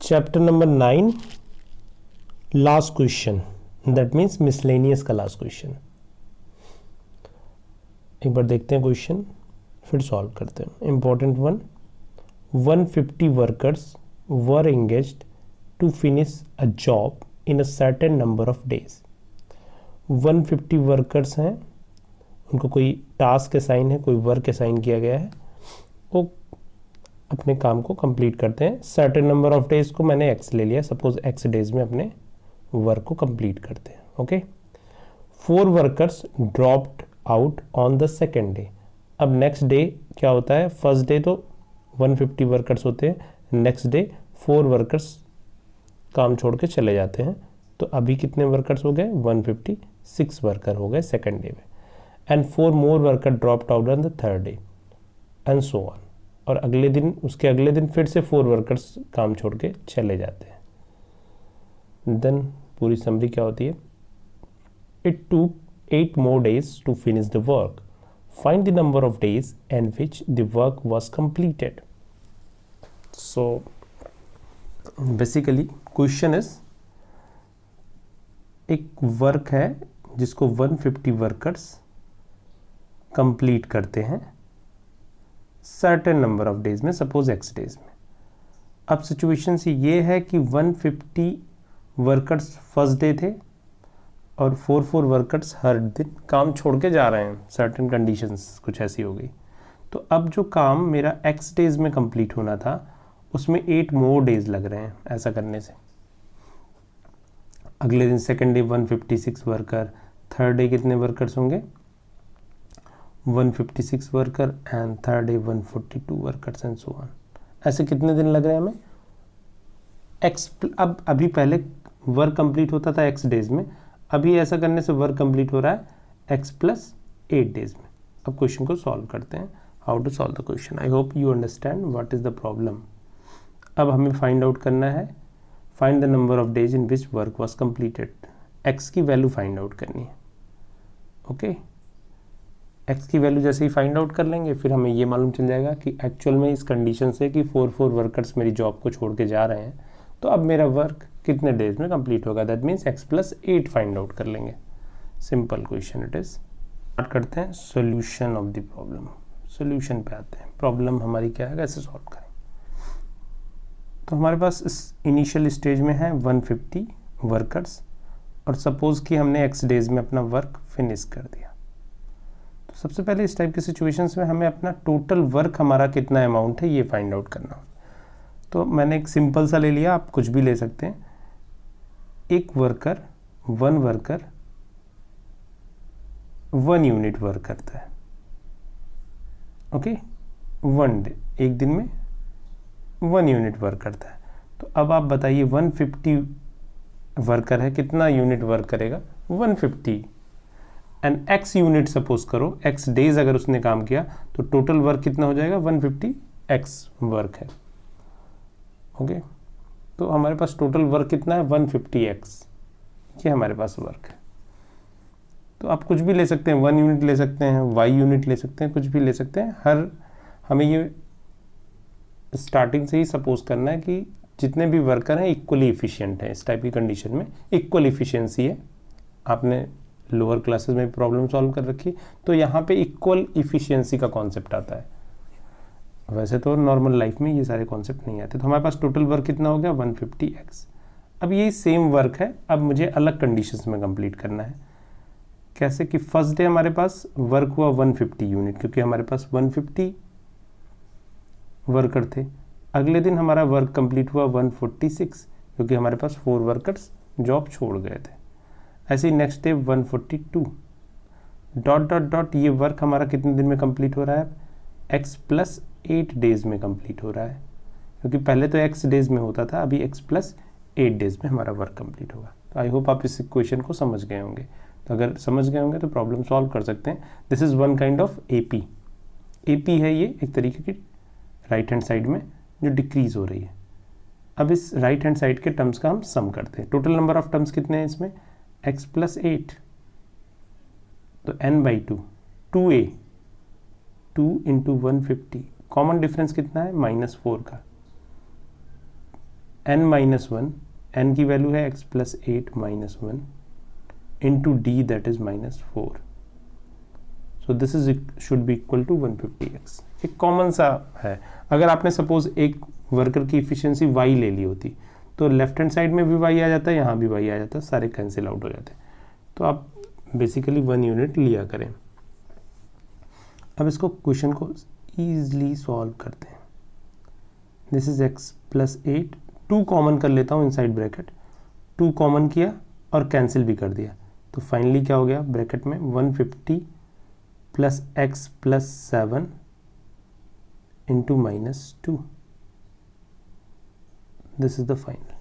Chapter number 9 last question, that means miscellaneous का last question. एक बार देखते हैं क्वेश्चन, फिर सॉल्व करते हैं। Important one, 150 workers were engaged to finish a job in a certain number of days. 150 workers हैं, उनको कोई टास्क असाइन है, कोई वर्क असाइन किया गया है, वो अपने काम को कंप्लीट करते हैं। सर्टेन नंबर ऑफ डेज को मैंने एक्स ले लिया, सपोज एक्स डेज में अपने वर्क को कंप्लीट करते हैं। Okay, 4 workers dropped out on the second day. अब नेक्स्ट डे क्या होता है, फर्स्ट डे तो 150 वर्कर्स होते हैं, नेक्स्ट डे 4 वर्कर्स काम छोड़ के चले जाते हैं। तो अभी कितने वर्कर्स हो गए, 156 वर्कर हो गए सेकेंड डे में। And 4 more worker dropped out on the third day and so on. और अगले दिन, उसके अगले दिन फिर से 4 वर्कर्स काम छोड़ के चले जाते हैं। देन पूरी समरी क्या होती है, it took 8 more days to finish the work, find the number of days in which the work was completed. So basically question is, एक वर्क है जिसको 150 वर्कर्स कंप्लीट करते हैं सर्टेन नंबर ऑफ डेज में, suppose X days में। अब situation से ये है कि 150 वर्कर्स फर्स्ट डे थे और 4 वर्कर्स हर दिन काम छोड़ के जा रहे हैं, सर्टेन कंडीशंस कुछ ऐसी हो गई। तो अब जो काम मेरा एक्स डेज में कंप्लीट होना था उसमें 8 मोर डेज लग रहे हैं ऐसा करने से। अगले दिन second day 156 worker, third day कितने वर्कर्स होंगे, 156 worker and third day 142 workers and so on. ऐसे कितने दिन लग रहे हैं हमें एक्स। अब अभी पहले वर्क कंप्लीट होता था एक्स डेज में, अभी ऐसा करने से वर्क कंप्लीट हो रहा है एक्स प्लस 8 डेज में। अब क्वेश्चन को सॉल्व करते हैं, how to solve the question. I hope you understand what is the problem. अब हमें फाइंड आउट करना है, find the number of days in which work was completed. X की वैल्यू फाइंड आउट करनी है। ओके, एक्स की value जैसे ही find out कर लेंगे फिर हमें ये मालूम चल जाएगा कि एक्चुअल में इस कंडीशन से कि 4 वर्कर्स मेरी जॉब को छोड़ के जा रहे हैं, तो अब मेरा वर्क कितने डेज में कंप्लीट होगा, that means x plus 8 find out कर लेंगे। Simple question it is. Start करते हैं solution of the problem. Solution पे आते हैं, प्रॉब्लम हमारी क्या है, कैसे सॉल्व करें। तो हमारे पास इस इनिशियल स्टेज में है 150 वर्कर्स और सपोज कि हमने एक्स डेज में अपना वर्क फिनिश कर दिया। तो सबसे पहले इस टाइप की सिचुएशंस में हमें अपना टोटल वर्क हमारा कितना अमाउंट है ये फाइंड आउट करना हो। तो मैंने एक सिंपल सा ले लिया, आप कुछ भी ले सकते हैं। एक वर्कर 1 वर्कर 1 यूनिट वर्क करता है। ओके, 1 डे, एक दिन में 1 यूनिट वर्क करता है। तो अब आप बताइए 150 वर्कर है, कितना यूनिट वर्क करेगा, 150 एंड एक्स यूनिट सपोज करो, एक्स डेज अगर उसने काम किया तो टोटल वर्क कितना हो जाएगा, 150 एक्स वर्क है। ओके, तो हमारे पास टोटल वर्क कितना है, 150 एक्स, ये हमारे पास वर्क है। तो आप कुछ भी ले सकते हैं, 1 यूनिट ले सकते हैं, वाई यूनिट ले सकते हैं, कुछ भी ले सकते हैं। हमें ये स्टार्टिंग से ही सपोज करना है कि जितने भी वर्कर हैं इक्वली इफिशियंट हैं। इस टाइप की कंडीशन में इक्वल इफिशियंसी है, आपने लोअर क्लासेस में प्रॉब्लम सॉल्व कर रखी, तो यहाँ पे इक्वल इफिशियंसी का कॉन्सेप्ट आता है। वैसे तो नॉर्मल लाइफ में ये सारे कॉन्सेप्ट नहीं आते। तो हमारे पास टोटल वर्क कितना हो गया, 150x। अब ये सेम वर्क है, अब मुझे अलग कंडीशंस में कंप्लीट करना है। कैसे कि फर्स्ट डे हमारे पास वर्क हुआ 150 यूनिट, क्योंकि हमारे पास 150 वर्कर थे। अगले दिन हमारा वर्क कंप्लीट हुआ 146, क्योंकि हमारे पास 4 वर्कर्स जॉब छोड़ गए थे। ऐसे ही next day 142 dot dot dot, ये वर्क हमारा कितने दिन में कंप्लीट हो रहा है, एक्स प्लस 8 डेज में कंप्लीट हो रहा है, क्योंकि पहले तो एक्स डेज में होता था, अभी एक्स प्लस 8 डेज में हमारा वर्क कंप्लीट होगा। तो आई होप आप इस इक्वेशन को समझ गए होंगे। तो अगर समझ गए होंगे तो प्रॉब्लम सॉल्व कर सकते हैं। This is one kind of AP. AP है ये एक तरीके की राइट हैंड साइड में जो डिक्रीज हो रही है। अब इस राइट हैंड साइड के टर्म्स का हम सम करते हैं। टोटल नंबर ऑफ टर्म्स कितने हैं इसमें, x प्लस 8, तो n/2, 2a, 2 into 150, common difference कितना है, -4 का, n माइनस वन, n की वैल्यू है x plus eight minus one into D that is minus four. So this is should be equal to 150x. एक common सा है. अगर आपने सपोज एक वर्कर की इफिशियंसी y ले ली होती तो लेफ्ट हैंड साइड में भी y आ जाता है, यहाँ भी y आ जाता है, सारे कैंसिल आउट हो जाते हैं. तो आप बेसिकली 1 यूनिट लिया करें. अब इसको क्वेश्चन को ईजिली सॉल्व करते हैं. This is x plus eight, 2 common कर लेता हूँ इनसाइड ब्रैकेट. 2 कॉमन किया और कैंसिल भी कर दिया. तो फाइनली क्या हो गया ब्रैकेट में 150 plus x plus 7 into minus 2. This is the final.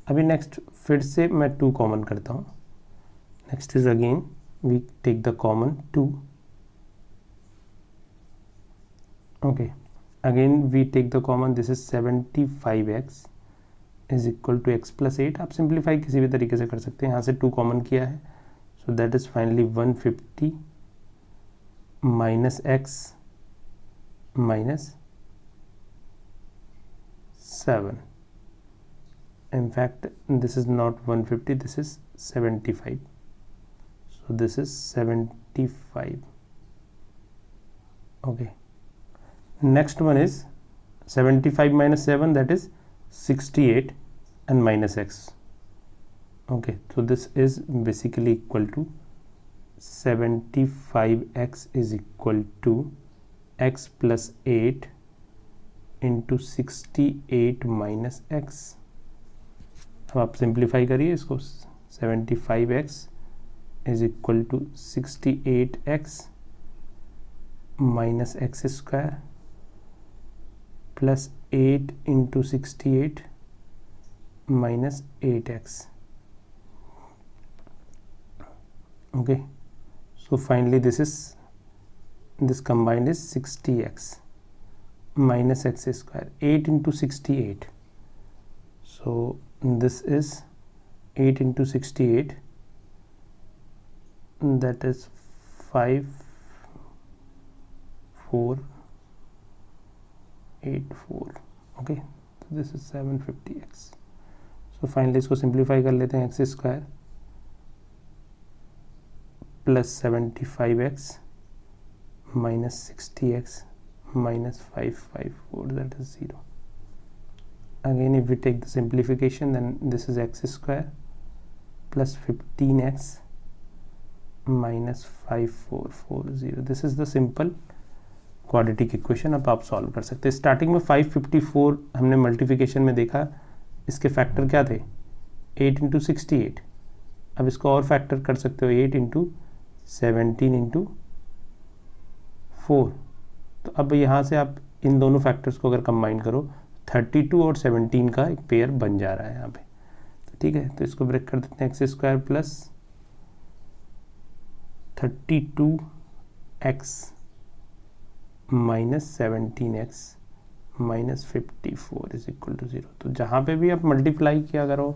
अभी नेक्स्ट फिर से मैं 2 कॉमन करता हूँ. Next is again we take the common 2. Okay, again we take the common. This is 75x is equal to x plus eight. आप simplify किसी भी तरीके से कर सकते हैं. यहाँ से 2 कॉमन किया है, so that is finally 150 minus x minus 7. In fact, this is not 150, this is 75. So this is 75. Okay. Next one is 75 minus 7, that is 68 and minus x. Okay, so this is basically equal to 75x is equal to x plus 8 into 68 minus x. अब आप simplify करिए इसको. 75x is equal to 68x minus x square plus 8 into 68 minus 8x. Okay, so finally this combined is 60x minus x square, 8 into 68. So this is 8 into 68, that is 5484. okay, so this is 750x. so finally इसको simplify कर लेते हैं. x square plus 75x minus 60x minus 554, that is 0. Again if we take the simplification, then this is x square plus 15x minus 5440. this is the simple quadratic equation. अब आप solve कर सकते हैं. Starting में 554 हमने multiplication में देखा, इसके फैक्टर क्या थे 8 इंटू 68. अब इसको और फैक्टर कर सकते हो 8 इंटू 17 इंटू 4. तो अब यहाँ से आप इन दोनों फैक्टर्स को अगर कंबाइन करो 32 और 17 का एक पेयर बन जा रहा है यहाँ पे. तो ठीक है, तो इसको ब्रेक कर देते हैं. X square plus 32x minus 17x minus 54 is equal to 0. तो जहाँ पे भी आप मल्टीप्लाई किया करो,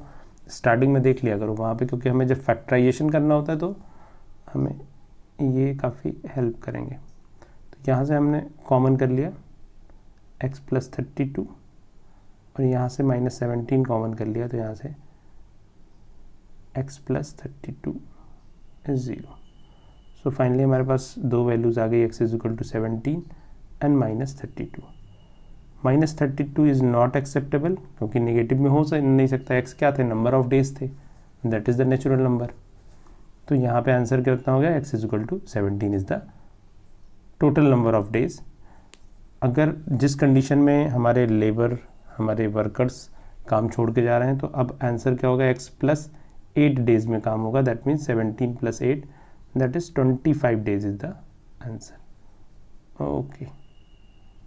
स्टार्टिंग में देख लिया करो वहाँ पे, क्योंकि हमें जब फैक्टराइजेशन करना होता है तो हमें ये काफ़ी हेल्प करेंगे. तो यहाँ से हमने कॉमन कर लिया x प्लस 32 और यहाँ से माइनस 17 कॉमन कर लिया, तो यहाँ से x plus 32 is 0. So finally हमारे पास दो वैल्यूज़ आ गई, x is equal to 17 and minus 32. Minus 32 is not acceptable क्योंकि नेगेटिव में हो नहीं सकता. x क्या थे, नंबर ऑफ डेज थे, that is the natural number. तो यहाँ पे आंसर कितना हो गया, x is equal to 17 is the total number of days. अगर जिस कंडीशन में हमारे लेबर, हमारे वर्कर्स काम छोड़ के जा रहे हैं, तो अब आंसर क्या होगा, x प्लस 8 डेज में काम होगा. That means 17 plus 8, that is 25 days is the answer. Okay.